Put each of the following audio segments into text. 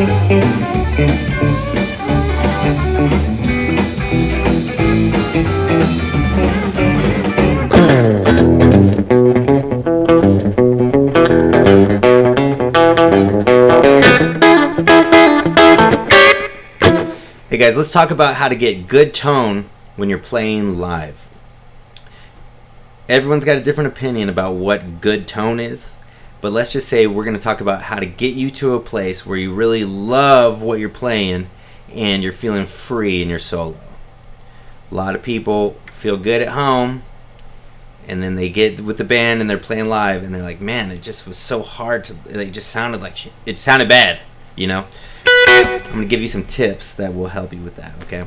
Hey guys, let's talk about how to get good tone when you're playing live. Everyone's got a different opinion about what good tone is, but let's just say we're going to talk about how to get you to a place where you really love what you're playing and you're feeling free in your solo. A lot of people feel good at home and then they get with the band and they're playing live and they're like, man, it just was so hard it just sounded like shit. It sounded bad, you know? I'm going to give you some tips that will help you with that, okay?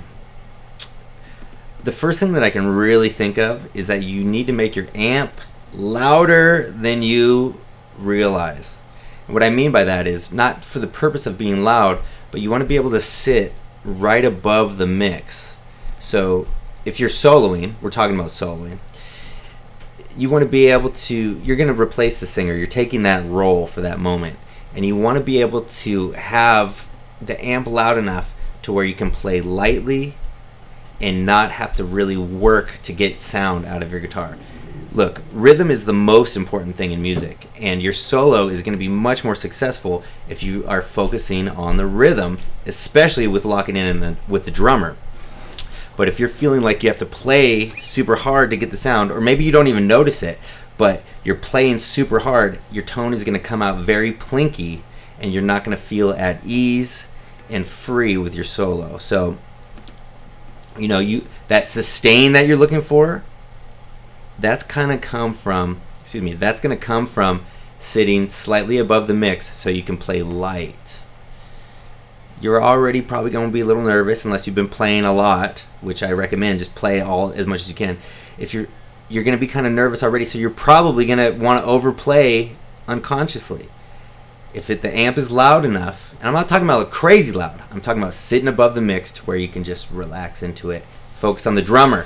The first thing that I can really think of is that you need to make your amp louder than you realize. And what I mean by that is not for the purpose of being loud, but you want to be able to sit right above the mix. So if you're soloing, we're talking about soloing, you want to be able to, you're going to replace the singer, you're taking that role for that moment, and you want to be able to have the amp loud enough to where you can play lightly and not have to really work to get sound out of your guitar. Look, rhythm is the most important thing in music, and your solo is going to be much more successful if you are focusing on the rhythm, especially with locking in with the drummer. But if you're feeling like you have to play super hard to get the sound, or maybe you don't even notice it, but you're playing super hard, your tone is going to come out very plinky, and you're not going to feel at ease and free with your solo. So, you know, that sustain that you're looking for, that's going to come from sitting slightly above the mix so you can play light. You're already probably going to be a little nervous unless you've been playing a lot, which I recommend. Just play as much as you can. If you're going to be kind of nervous already, so you're probably going to want to overplay unconsciously. If the amp is loud enough, and I'm not talking about crazy loud, I'm talking about sitting above the mix to where you can just relax into it. Focus on the drummer.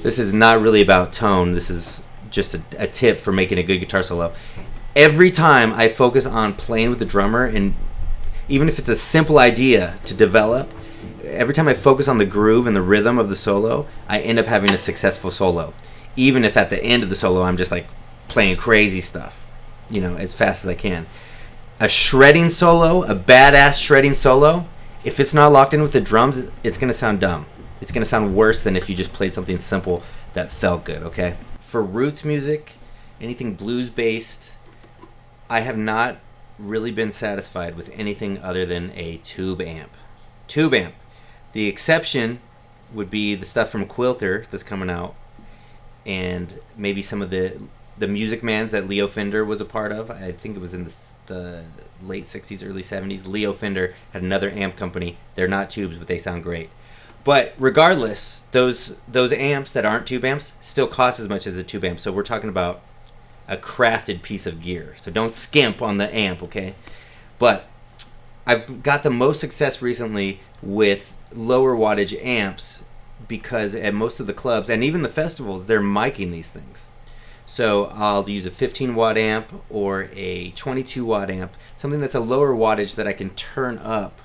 This is not really about tone. This is just a tip for making a good guitar solo. Every time I focus on playing with the drummer, and even if it's a simple idea to develop, every time I focus on the groove and the rhythm of the solo, I end up having a successful solo. Even if at the end of the solo I'm just like playing crazy stuff, you know, as fast as I can. A shredding solo, a badass shredding solo, if it's not locked in with the drums, it's going to sound dumb. It's going to sound worse than if you just played something simple that felt good, okay? For roots music, anything blues-based, I have not really been satisfied with anything other than a tube amp. Tube amp. The exception would be the stuff from Quilter that's coming out, and maybe some of the Music Mans that Leo Fender was a part of. I think it was in the late 60s, early 70s. Leo Fender had another amp company. They're not tubes, but they sound great. But regardless, those amps that aren't tube amps still cost as much as a tube amp. So we're talking about a crafted piece of gear. So don't skimp on the amp, okay? But I've got the most success recently with lower wattage amps because at most of the clubs and even the festivals, they're miking these things. So I'll use a 15 watt amp or a 22 watt amp, something that's a lower wattage that I can turn up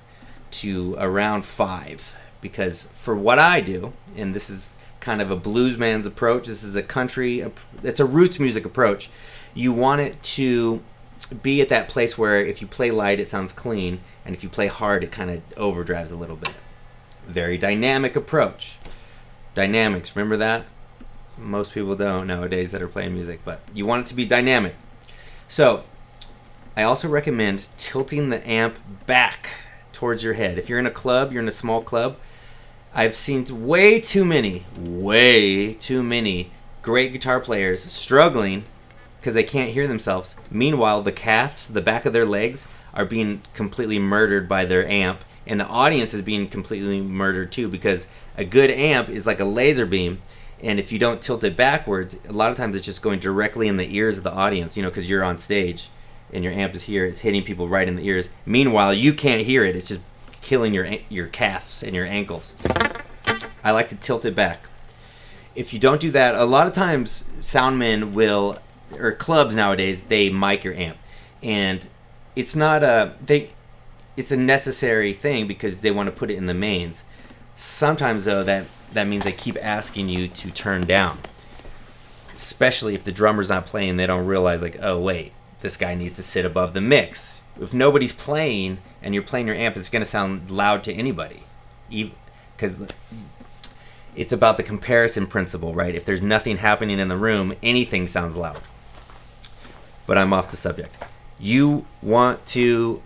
to around 5. Because for what I do, and this is kind of a bluesman's approach, this is it's a roots music approach. You want it to be at that place where if you play light, it sounds clean, and if you play hard, it kind of overdrives a little bit. Very dynamic approach. Dynamics, remember that? Most people don't nowadays that are playing music, but you want it to be dynamic. So I also recommend tilting the amp back towards your head. If you're in a club, you're in a small club, I've seen way too many great guitar players struggling because they can't hear themselves. Meanwhile, the calves, the back of their legs, are being completely murdered by their amp, and the audience is being completely murdered too, because a good amp is like a laser beam, and if you don't tilt it backwards, a lot of times it's just going directly in the ears of the audience, you know, because you're on stage and your amp is here, it's hitting people right in the ears. Meanwhile, you can't hear it, it's just killing your calves and your ankles. I like to tilt it back. If you don't do that, a lot of times soundmen will, or clubs nowadays, they mic your amp, and it's not it's a necessary thing because they want to put it in the mains. Sometimes though that means they keep asking you to turn down, especially if the drummer's not playing. They don't realize, like, oh wait, this guy needs to sit above the mix. If nobody's playing and you're playing your amp, it's going to sound loud to anybody, because it's about the comparison principle, right? If there's nothing happening in the room, anything sounds loud. But I'm off the subject. You want to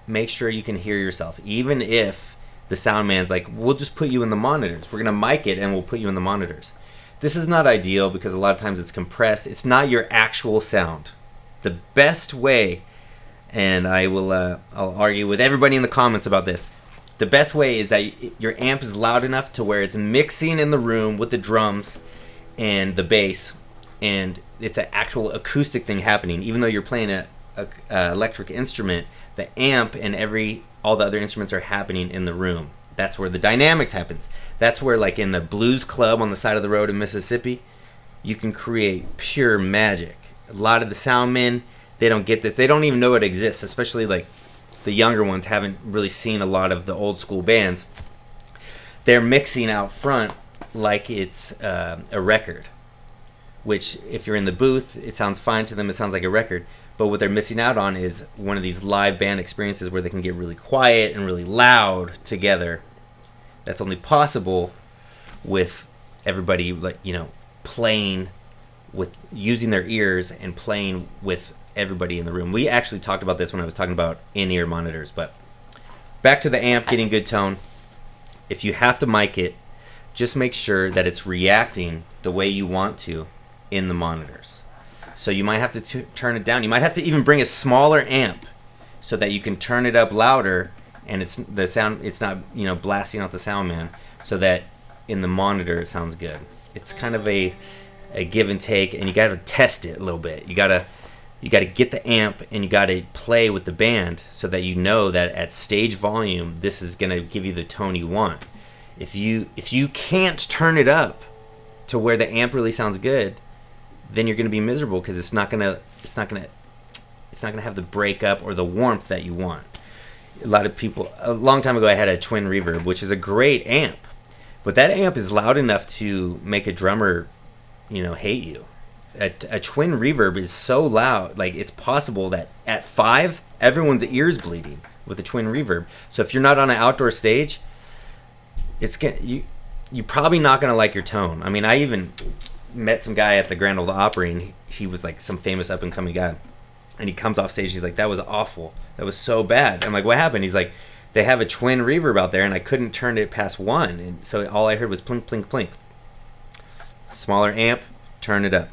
make sure you can hear yourself, even if the sound man's like, we'll just put you in the monitors. We're going to mic it and we'll put you in the monitors. This is not ideal because a lot of times it's compressed. It's not your actual sound. The best way, and I'll argue with everybody in the comments about this, the best way is that your amp is loud enough to where it's mixing in the room with the drums and the bass, and it's an actual acoustic thing happening. Even though you're playing a electric instrument, the amp and all the other instruments are happening in the room. That's where the dynamics happens. That's where, like in the blues club on the side of the road in Mississippi, you can create pure magic. A lot of the sound men, they don't get this. They don't even know it exists, especially like the younger ones haven't really seen a lot of the old school bands. They're mixing out front like it's a record, which if you're in the booth, it sounds fine to them. It sounds like a record. But what they're missing out on is one of these live band experiences where they can get really quiet and really loud together. That's only possible with everybody, like, playing with, using their ears and playing with everybody in the room. We actually talked about this when I was talking about in-ear monitors. But back to the amp getting good tone. If you have to mic it, just make sure that it's reacting the way you want to in the monitors. So you might have to turn it down. You might have to even bring a smaller amp so that you can turn it up louder, and it's not blasting out the sound man, so that in the monitor it sounds good. It's kind of a give and take, and you got to test it a little bit. You got to get the amp and you got to play with the band so that you know that at stage volume this is going to give you the tone you want. If you can't turn it up to where the amp really sounds good, then you're going to be miserable because it's not going to have the breakup or the warmth that you want. A lot of people, a long time ago, I had a twin reverb, which is a great amp, but that amp is loud enough to make a drummer, hate you. A twin reverb is so loud, like it's possible that at 5, everyone's ears bleeding with a twin reverb. So if you're not on an outdoor stage, you're probably not going to like your tone. I mean, I even met some guy at the Grand Ole Opry, and he was like some famous up and coming guy, and he comes off stage, he's like, that was awful, that was so bad. I'm like, what happened? He's like, they have a twin reverb out there and I couldn't turn it past 1, and so all I heard was plink plink plink. Smaller amp, turn it up.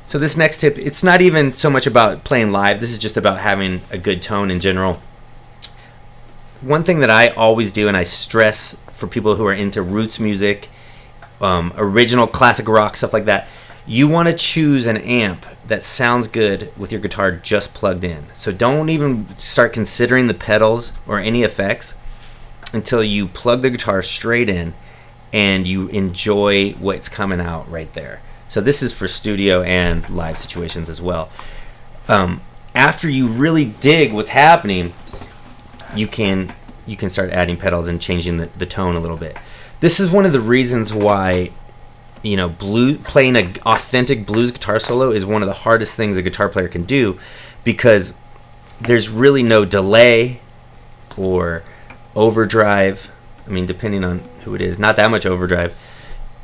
So this next tip, it's not even so much about playing live, this is just about having a good tone in general. One thing that I always do, and I stress for people who are into roots music, original classic rock, stuff like that, you want to choose an amp that sounds good with your guitar just plugged in. So don't even start considering the pedals or any effects until you plug the guitar straight in and you enjoy what's coming out right there. So this is for studio and live situations as well. After you really dig what's happening, you can start adding pedals and changing the tone a little bit. This is one of the reasons why, playing an authentic blues guitar solo is one of the hardest things a guitar player can do, because there's really no delay or overdrive. I mean, depending on who it is, not that much overdrive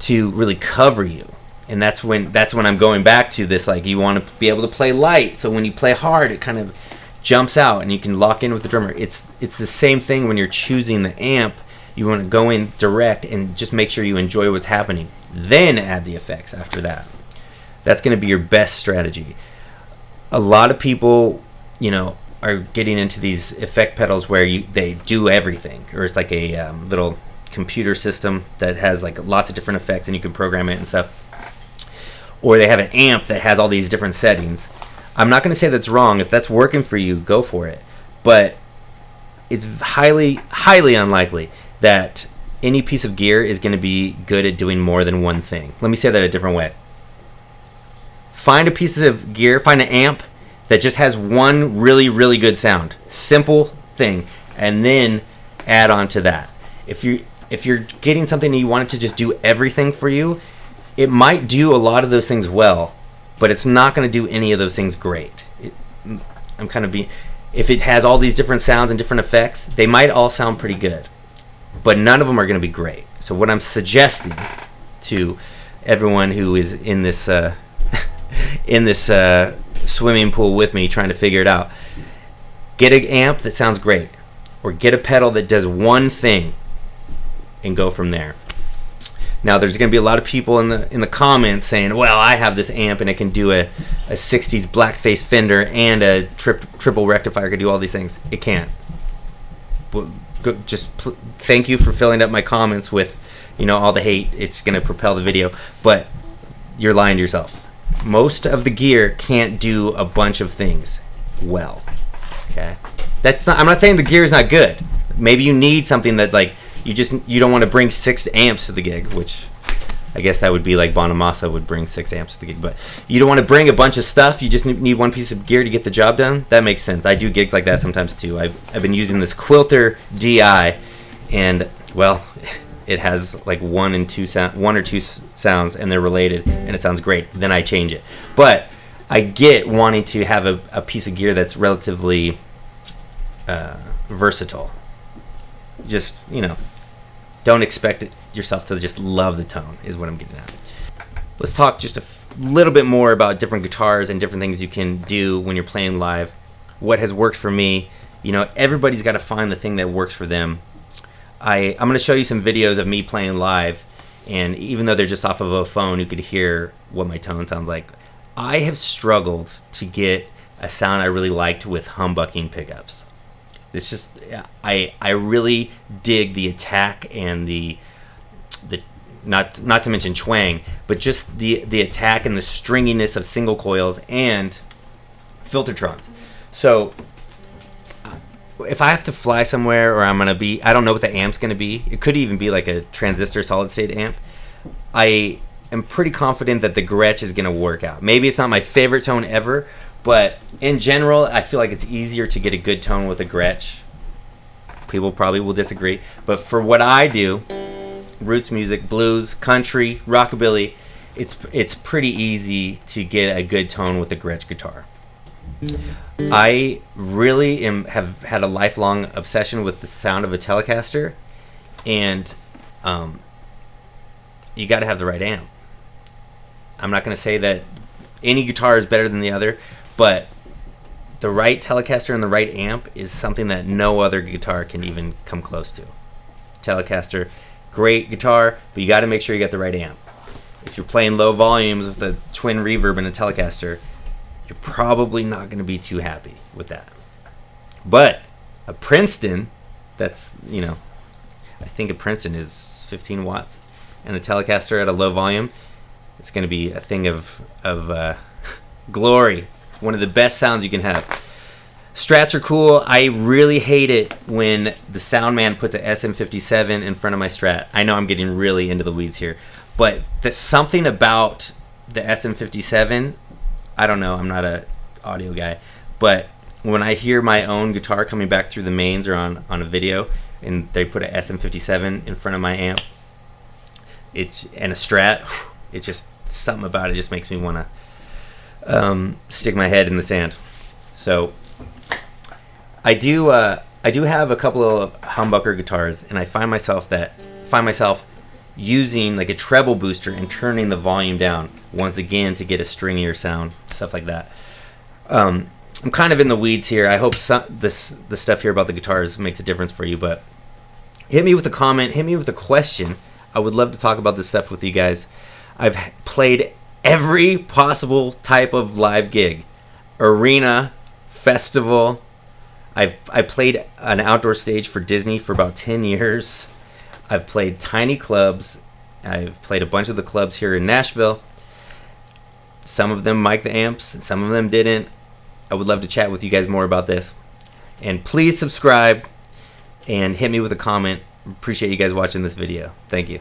to really cover you. And that's when I'm going back to this, like, you want to be able to play light, so when you play hard, it kind of jumps out and you can lock in with the drummer. It's the same thing when you're choosing the amp. You want to go in direct and just make sure you enjoy what's happening. Then add the effects after that. That's going to be your best strategy. A lot of people, are getting into these effect pedals where they do everything, or it's like a little computer system that has like lots of different effects and you can program it and stuff. Or they have an amp that has all these different settings. I'm not going to say that's wrong. If that's working for you, go for it. But it's highly, highly unlikely that any piece of gear is going to be good at doing more than one thing. Let me say that a different way. Find a piece of gear, find an amp that just has one really, really good sound. Simple thing, and then add on to that. If you're getting something and you want it to just do everything for you, it might do a lot of those things well, but it's not going to do any of those things great. If it has all these different sounds and different effects, they might all sound pretty good, but none of them are going to be great. So what I'm suggesting to everyone who is in this swimming pool with me trying to figure it out, get an amp that sounds great, or get a pedal that does one thing, and go from there. Now, there's going to be a lot of people in the comments saying, well, I have this amp and it can do a 60s blackface Fender and a triple rectifier, can do all these things. It can't. Thank you for filling up my comments with all the hate. It's going to propel the video, but you're lying to yourself. Most of the gear can't do a bunch of things well. Okay, I'm not saying the gear is not good. Maybe you need something that you don't want to bring 6 amps to the gig, which I guess that would be like Bonamassa would bring 6 amps to the gig. But you don't want to bring a bunch of stuff. You just need one piece of gear to get the job done. That makes sense. I do gigs like that sometimes too. I've been using this Quilter DI, and well, it has like one or two sounds, and they're related, and it sounds great. Then I change it. But I get wanting to have a piece of gear that's relatively versatile. Just, don't expect yourself to just love the tone, is what I'm getting at. Let's talk just a little bit more about different guitars and different things you can do when you're playing live. What has worked for me. Everybody's got to find the thing that works for them. I'm going to show you some videos of me playing live, and even though they're just off of a phone, you could hear what my tone sounds like. I have struggled to get a sound I really liked with humbucking pickups. It's just, I really dig the attack and the not to mention twang, but just the attack and the stringiness of single coils and Filtertrons. So if I have to fly somewhere, or I don't know what the amp's gonna be. It could even be like a transistor solid state amp. I am pretty confident that the Gretsch is gonna work out. Maybe it's not my favorite tone ever, but in general, I feel like it's easier to get a good tone with a Gretsch. People probably will disagree, but for what I do, roots music, blues, country, rockabilly, it's pretty easy to get a good tone with a Gretsch guitar. I really have had a lifelong obsession with the sound of a Telecaster, and you got to have the right amp. I'm not going to say that any guitar is better than the other, but the right Telecaster and the right amp is something that no other guitar can even come close to. Telecaster, great guitar, but you got to make sure you get the right amp. If you're playing low volumes with a twin reverb and a Telecaster, you're probably not going to be too happy with that. But a Princeton, that's, I think a Princeton is 15 watts, and a Telecaster at a low volume, it's going to be a thing of glory. One of the best sounds you can have. Strats are cool. I really hate it when the sound man puts a SM57 in front of my Strat. I know I'm getting really into the weeds here, but there's something about the SM57. I don't know. I'm not an audio guy, but when I hear my own guitar coming back through the mains or on a video, and they put a SM57 in front of my amp, and a Strat, it's just something about it just makes me want to stick my head in the sand. So I do have a couple of humbucker guitars, and I find myself using like a treble booster and turning the volume down once again to get a stringier sound, stuff like that. I'm kind of in the weeds here. I hope the stuff here about the guitars makes a difference for you, but hit me with a comment, hit me with a question. I would love to talk about this stuff with you guys. I've played every possible type of live gig, arena, festival. I played an outdoor stage for Disney for about 10 years. I've played tiny clubs. I've played a bunch of the clubs here in Nashville. Some of them mic'd the amps, some of them didn't. I would love to chat with you guys more about this. And please subscribe and hit me with a comment. Appreciate you guys watching this video. Thank you.